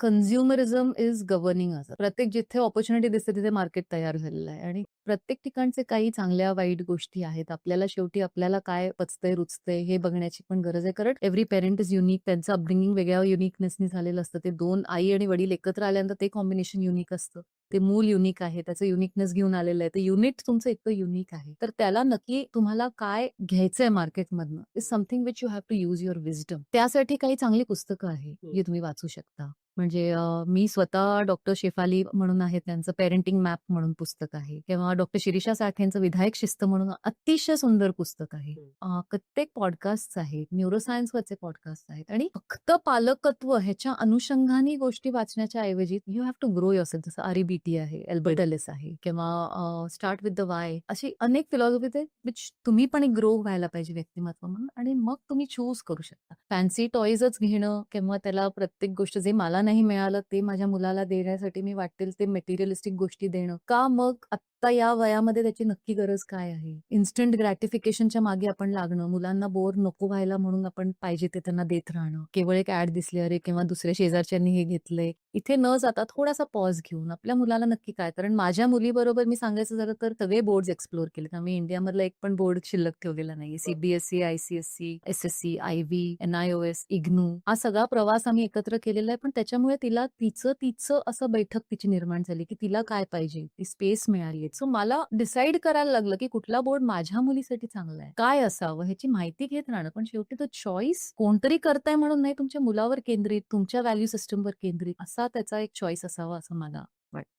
Consumerism is governing अस. प्रत्येक जिथे opportunity दिसते तिथे मार्केट तयार झालेलं आहे आणि प्रत्येक ठिकाणचे काही चांगल्या वाईट गोष्टी आहेत. आपल्याला शेवटी आपल्याला काय पचतंय, रुचतंय हे बघण्याची पण गरज आहे. कारण एव्हरी पेरेंट इज युनिक. त्यांचं अपब्रिंगिंग वेगळ्या युनिकनेसनी झालेलं असतं. ते 2 आई आणि वडील एकत्र आल्यानंतर ते कॉम्बिनेशन युनिक असतं. ते मूल युनिक आहे. त्याचं युनिकनेस घेऊन आलेलं आहे. ते युनिट तुमचं इतकं युनिक आहे. तर त्याला नक्की तुम्हाला काय घ्यायचंय मार्केटमधनं is something which you have to use your wisdom. त्यासाठी काही चांगली पुस्तकं आहेत, हं. जी तुम्ही वाचू शकता. म्हणजे मी स्वतः डॉक्टर शेफाली म्हणून आहे, त्यांचं पेरेंटिंग मॅप म्हणून पुस्तक आहे किंवा डॉक्टर शिरीषा साठेंचं विधायक शिस्त म्हणून अतिशय सुंदर पुस्तक आहे. हं. कित्येक पॉडकास्ट आहेत, न्यूरोसायन्सवरचे पॉडकास्ट आहेत आणि फक्त पालकत्व ह्याच्या अनुषंगाने गोष्टी वाचण्याच्या ऐवजी you have to grow yourself. जसं आर-ई-बी-टी आहे, बरोबर. अल्बर्ट एलिस आहे किंवा स्टार्ट विथ द वाय. अशी अनेक फिलॉसॉफीज आहेत, विच तुम्ही पण एक ग्रो व्हायला पाहिजे व्यक्तिमत्व म्हणून आणि मग तुम्ही चूज करू शकता. फॅन्सी टॉयजच घेणं किंवा त्याला प्रत्येक गोष्ट जे मला नाही मिळालं ते माझ्या मुलाला देण्यासाठी मी वाटेल ते मटेरियलिस्टिक गोष्टी देणं. का मग आत्ता या वयामध्ये त्याची नक्की गरज काय आहे? इन्स्टंट ग्रॅटिफिकेशनच्या मागे आपण लागणं, मुलांना बोर नको व्हायला म्हणून आपण पाहिजे ते त्यांना देत राहणं. केवळ एक ॲड दिसली अरे किंवा दुसऱ्या शेजारच्यांनी हे घेतलंय. इथे न जाता थोडासा पॉज घेऊन आपल्या मुलाला नक्की काय? कारण माझ्या मुलीबरोबर मी सांगायचं झालं तर सगळे बोर्ड्स एक्सप्लोर केलेत. आम्ही इंडियामधला एक पण बोर्ड शिल्लक ठेवलेला नाहीये. बरं. C I C S C, S S C, I V, N I O S, IGNOU हा सगळा प्रवास आम्ही एकत्र केलेला आहे. पण त्याच्यामुळे तिला तिचं असं बैठक तिची निर्माण झाली, की तिला काय पाहिजे? ती स्पेस मिळाली आहे. सो मला डिसाईड करायला लागलं, की कुठला बोर्ड माझ्या मुलीसाठी चांगला आहे. काय असावं ह्याची माहिती घेत राहणं. पण शेवटी तो चॉईस कोणतरी करताय म्हणून नाही, तुमच्या मुलावर केंद्रित, तुमच्या व्हॅल्यू सिस्टमवर केंद्रित असा त्याचा एक चॉईस असावा असं मला वाटतं.